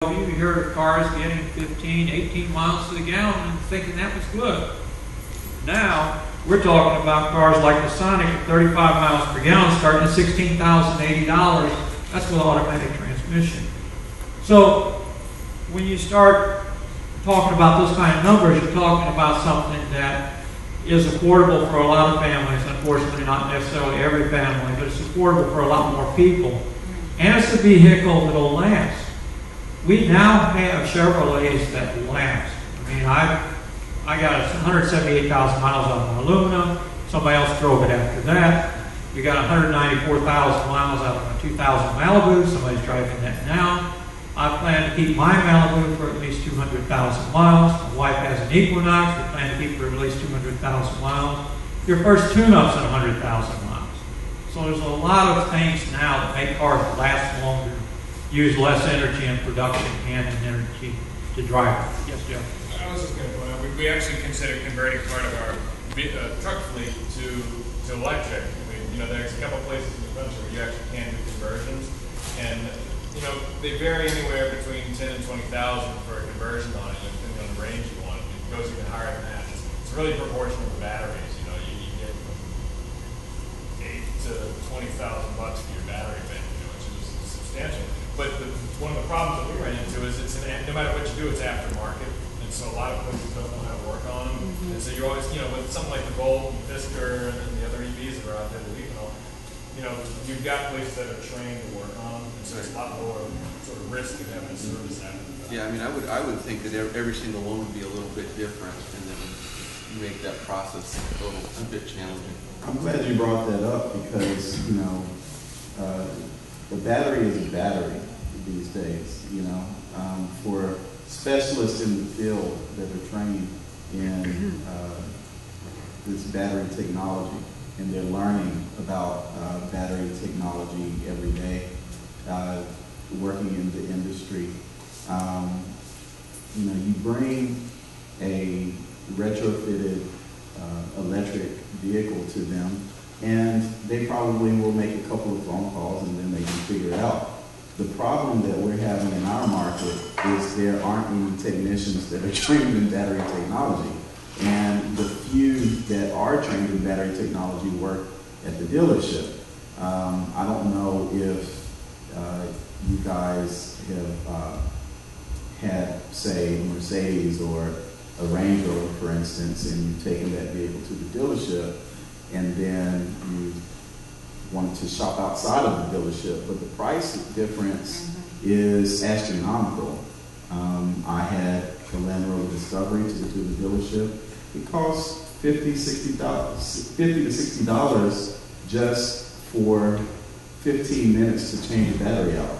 You heard of cars getting 15, 18 miles to the gallon and thinking that was good. Now, we're talking about cars like the Sonic at 35 miles per gallon starting at $16,080. That's with automatic transmission. So, when you start talking about those kind of numbers, you're talking about something that is affordable for a lot of families. Unfortunately, not necessarily every family, but it's affordable for a lot more people. And it's a vehicle that'll last. We now have Chevrolets that last. I mean, I got 178,000 miles on my Luna. Somebody else drove it after that. We got 194,000 miles out of my 2000 Malibu. Somebody's driving that now. I plan to keep my Malibu for at least 200,000 miles. My wife has an Equinox. We plan to keep for at least 200,000 miles. Your first tune-up's at 100,000 miles. So there's a lot of things now that make cars last longer, use less energy in production and in energy to drive it. Yes, Jeff? I was just going to point out, we actually consider converting part of our truck fleet to electric. I mean, there's a couple places in the country where you actually can do conversions, and they vary anywhere between 10 and 20,000 for a conversion on it, depending on the range you want. It goes even higher than that. It's really proportional to batteries. You get from $8,000 to $20,000 for your battery bank, which is substantial. But one of the problems that we ran into is no matter what you do, it's aftermarket. And so a lot of places don't know how to work on them. Mm-hmm. And so you're always, with something like the Volt and Fisker and the other EVs that are out there, you've got places that are trained to work on them. And so it's a lot more sort of risk of having a service after the fact. Yeah, I mean, I would think that every single one would be a little bit different, and then make that process a bit challenging. I'm glad you brought that up because, the battery is a battery these days, for specialists in the field that are trained in this battery technology, and they're learning about battery technology every day, working in the industry. You bring a retrofitted electric vehicle to them, and they probably will make a couple of phone calls and then they can figure it out. The problem that we're having in our market is there aren't any technicians that are trained in battery technology. And the few that are trained in battery technology work at the dealership. I don't know if you guys have had, say, a Mercedes or a Range Rover, for instance, and you've taken that vehicle to the dealership, and then you wanted to shop outside of the dealership, but the price difference is astronomical. I had a Land Rover Discovery to the dealership. It costs $50 to $60 just for 15 minutes to change the battery out,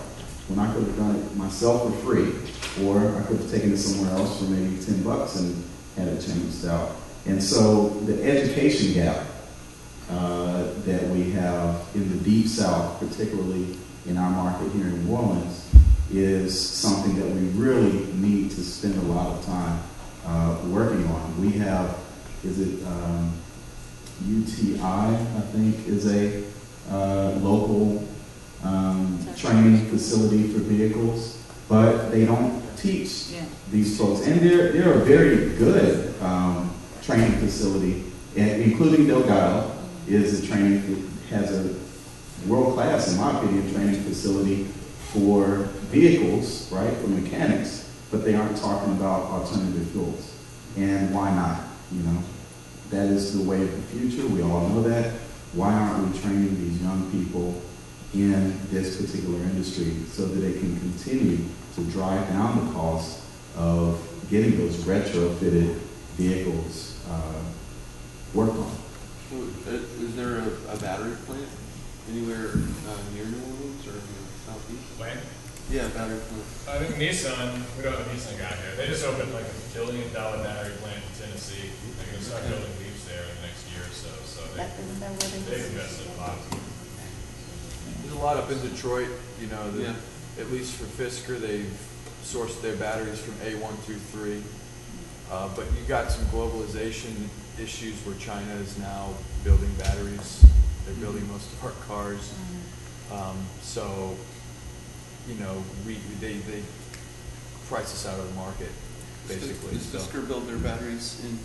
when I could have done it myself for free, or I could have taken it somewhere else for maybe $10 and had it changed out. And so the education gap that we have in the Deep South, particularly in our market here in New Orleans, is something that we really need to spend a lot of time working on. We have, UTI, I think, is a local training facility for vehicles, but they don't teach these folks. And they're a very good training facility, including Delgado is has a world-class, in my opinion, training facility for vehicles, right, for mechanics, but they aren't talking about alternative fuels. And why not? That is the way of the future. We all know that. Why aren't we training these young people in this particular industry so that they can continue to drive down the cost of getting those retrofitted vehicles worked on? Is there a battery plant anywhere near New Orleans or southeast? Where? Yeah, battery plant. I think Nissan, we don't have a Nissan guy here. They just opened like $1 billion battery plant in Tennessee. They're going to start building Leafs there in the next year or so. So they've invested a lot. There's a lot up in Detroit, at least for Fisker, they've sourced their batteries from A123. But you got some globalization issues where China is now building batteries. They're building most of our cars. So, they price us out of the market, basically. Does So Fisker build their batteries in,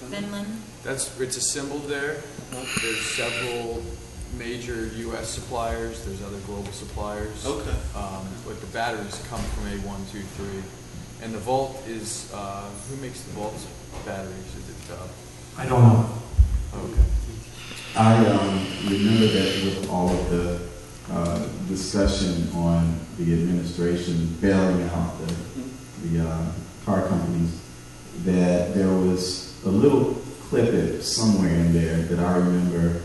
Finland. it's assembled there. There's several major U.S. suppliers. There's other global suppliers. Okay. But the batteries come from A123. And the Volt is, who makes the Volt batteries? Is it, I don't know. okay. I remember that with all of the discussion on the administration bailing out the car companies, that there was a little clip somewhere in there that I remember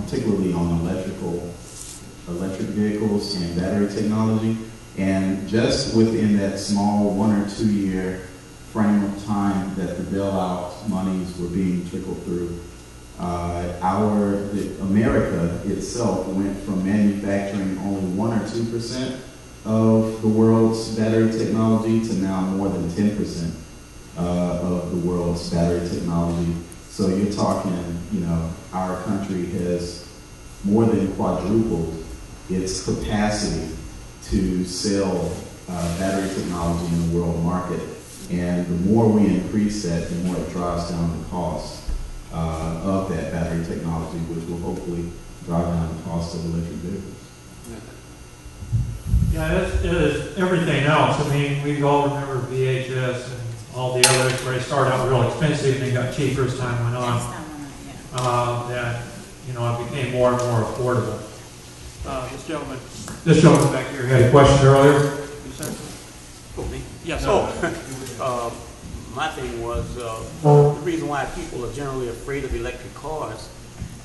particularly on electric vehicles and battery technology. And just within that small 1 or 2 year frame of time that the bailout monies were being trickled through, America itself went from manufacturing only 1 or 2% of the world's battery technology to now more than 10% of the world's battery technology. So you're talking, our country has more than quadrupled its capacity to sell battery technology in the world market. And the more we increase that, the more it drives down the cost of that battery technology, which will hopefully drive down the cost of electric vehicles. Yeah, it is everything else. I mean, we all remember VHS and all the others where they started out real expensive and they got cheaper as time went on. That, it became more and more affordable. This gentleman back here had a question earlier. Yeah, so my thing was the reason why people are generally afraid of electric cars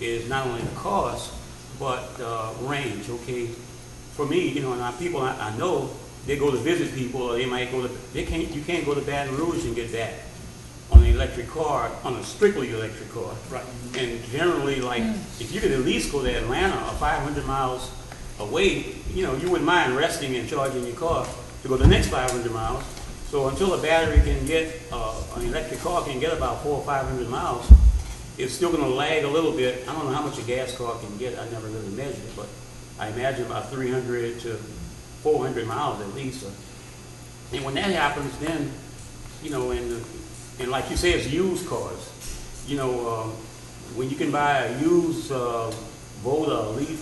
is not only the cost, but range, okay? For me, and people I know, they go to visit people, or they might go to, you can't go to Baton Rouge and get back on an electric car, on a strictly electric car. Right. And generally, like, if you could at least go to Atlanta or 500 miles away, you wouldn't mind resting and charging your car to go the next 500 miles. So until a battery can get, an electric car can get about 400 or 500 miles, it's still going to lag a little bit. I don't know how much a gas car can get. I never really measured it, but I imagine about 300 to 400 miles at least. And when that happens, then, and like you say, it's used cars. When you can buy a used Volt Leaf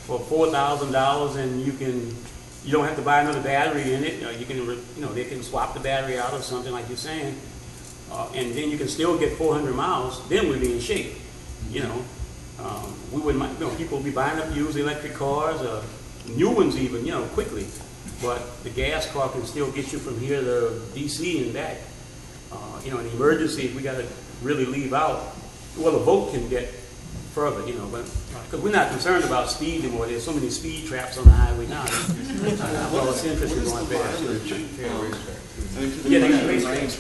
for $4,000 and you don't have to buy another battery in it. You can, they can swap the battery out or something like you're saying, and then you can still get 400 miles. Then we'd be in shape. We wouldn't mind. People will be buying up used electric cars, new ones even, quickly. But the gas car can still get you from here to DC and back. In an emergency, if we got to really leave out, well, a Volt can get further, but because we're not concerned about speed anymore. There's so many speed traps on the highway now. Well, it's interesting going fast.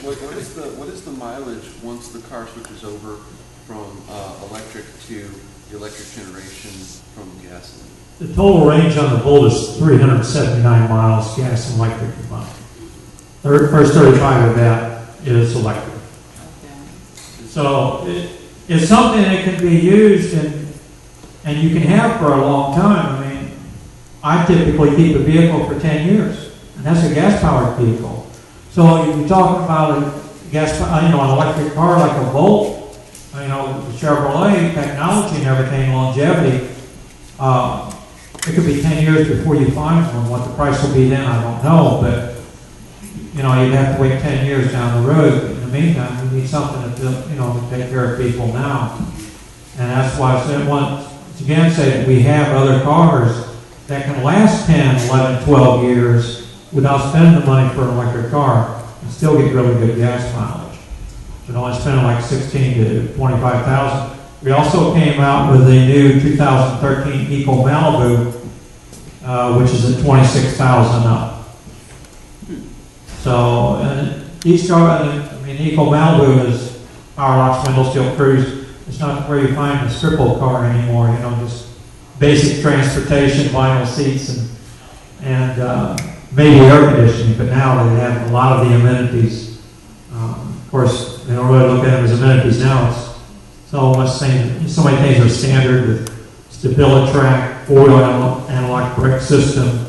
What is the mileage once the car switches over from electric to the electric generation from gasoline? The total range on the Volt is 379 miles, gas and electric combined. First 35 of that is electric. Okay. So it's something that can be used and you can have for a long time. I mean, I typically keep a vehicle for 10 years, and that's a gas-powered vehicle. So you're talking about an electric car like a Volt, the Chevrolet technology and everything, longevity. It could be 10 years before you find one. What the price will be then, I don't know, but you'd have to wait 10 years down the road. In the meantime, we need something to take care of people now. And that's why I said once again, that we have other cars that can last 10, 11, 12 years without spending the money for an electric car and still get really good gas mileage. But only spending like $16,000 to $25,000. We also came out with a new 2013 Eco Malibu, which is at $26,000 up. So each car, Eco Malibu is power locks, window steel cruise. It's not where you find a triple car anymore. Just basic transportation, vinyl seats, and maybe air conditioning. But now they have a lot of the amenities. Of course, they don't really look at them as amenities now. So many things are standard with StabiliTrak, four-wheel anti-lock brake system,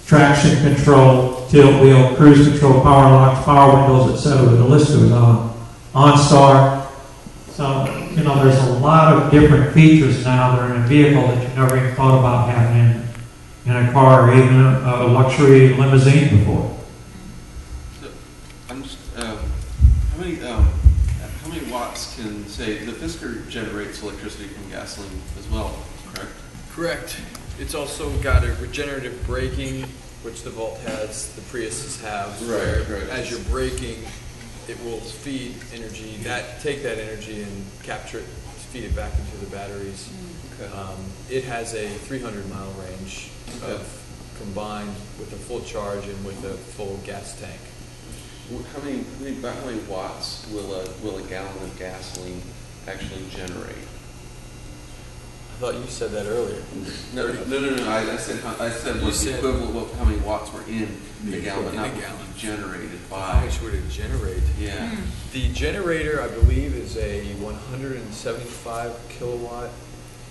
traction control, tilt wheel, cruise control, power locks, power windows, etc. The list goes on. OnStar. So, you know, there's a lot of different features now that are in a vehicle that you never even thought about having in a car or even a luxury limousine before. So, I'm just, how many watts can, say, the Fisker generates electricity from gasoline as well, correct? Correct. It's also got a regenerative braking, which the Volt has, the Priuses have, where as you're braking, it will feed energy, take that energy and capture it, feed it back into the batteries. Okay. It has a 300-mile range combined with a full charge and with a full gas tank. How many watts will a gallon of gasoline actually generate? I thought you said that earlier. No. I said what the equivalent of how many watts were in the gallon, but not what would be generated by. How much would it generate? Yeah. The generator, I believe, is a 175 kilowatt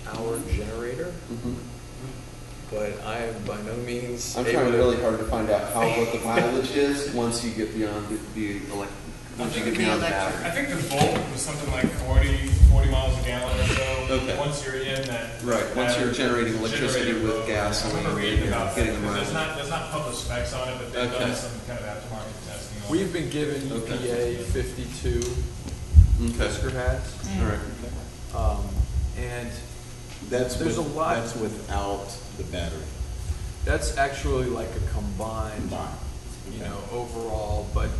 hour generator. Mm-hmm. But I am by no means. I'm trying really hard to find out what the mileage is once you get beyond the battery. I think the Volt was something like 40 miles a gallon or so. Okay. Once you're in that. Right. Once you're generating electricity with gasoline, I remember reading about that. getting the mileage. There's not published specs on it, but they've done some kind of aftermarket testing on it. We've been given EPA 52. Fisker has. All right. And That's there's a lot. That's without the battery. That's actually like a combined, you know, overall. But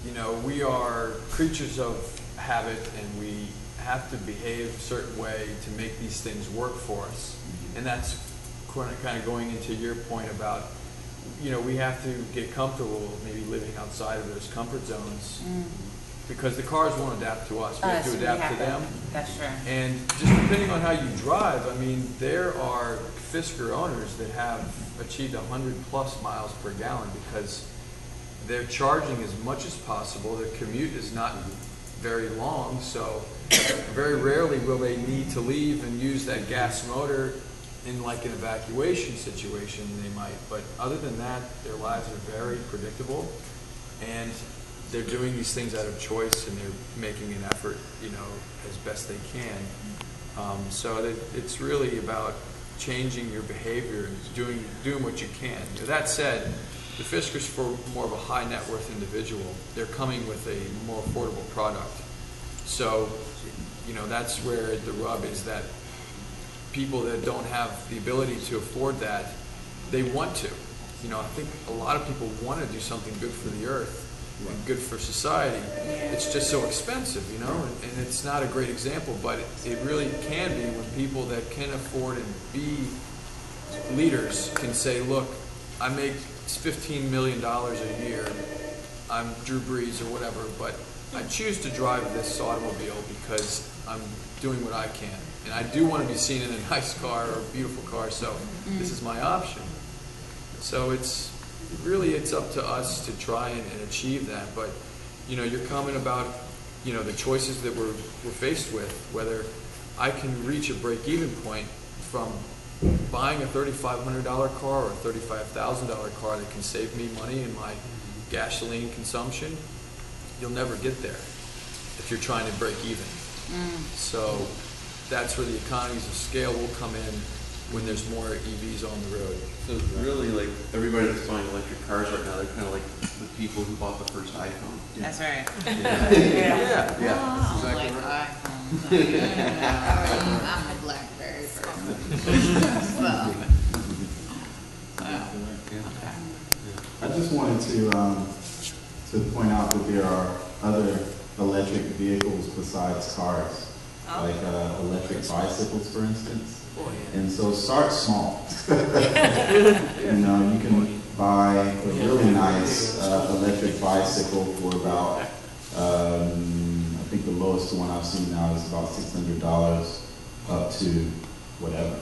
you know, we are creatures of habit, and we have to behave a certain way to make these things work for us. And that's kind of going into your point about, you know, we have to get comfortable maybe living outside of those comfort zones. Because the cars won't adapt to us. We have to adapt to them. That's true. And just depending on how you drive, I mean, there are Fisker owners that have achieved 100+ miles per gallon because they're charging as much as possible. Their commute is not very long, so very rarely will they need to leave and use that gas motor in like an evacuation situation. They might, but other than that, their lives are very predictable. And they're doing these things out of choice, and they're making an effort, you know, as best they can. So it's really about changing your behavior and doing what you can. You know, that said, the Fisker's for more of a high net worth individual. They're coming with a more affordable product. So, you know, that's where the rub is, that people that don't have the ability to afford that, they want to. You know, I think a lot of people want to do something good for the earth. And good for society. It's just so expensive, you know, and it's not a great example, but it really can be when people that can afford and be leaders can say, look, I make $15 million a year, I'm Drew Brees or whatever, but I choose to drive this automobile because I'm doing what I can. And I do want to be seen in a nice car or a beautiful car, so this is my option. So it's up to us to try and achieve that. But, you know, you're commenting about, you know, the choices that we're faced with, whether I can reach a break-even point from buying a $3,500 car or a $35,000 car that can save me money in my gasoline consumption. You'll never get there if you're trying to break even. So that's where the economies of scale will come in when there's more EVs on the road. So really, like, everybody that's buying electric cars right now, they're kind of like the people who bought the first iPhone. That's right. Yeah. Oh, That's like exactly right. iPhone. I'm a BlackBerry person. So, I just wanted to point out that there are other electric vehicles besides cars, like electric bicycles, for instance. And so start small. You know, you can buy a really nice electric bicycle for about, I think the lowest one I've seen now is about $600 up to whatever.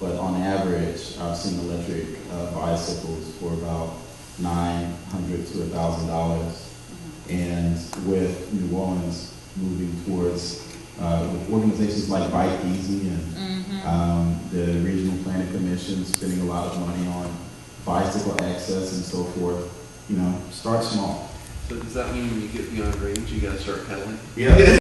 But on average, I've seen electric bicycles for about $900 to $1,000. And with New Orleans moving towards with organizations like Bike Easy and the Regional Planning Commission spending a lot of money on bicycle access and so forth. You know, start small. So does that mean when you get beyond range, you gotta start pedaling? Yeah.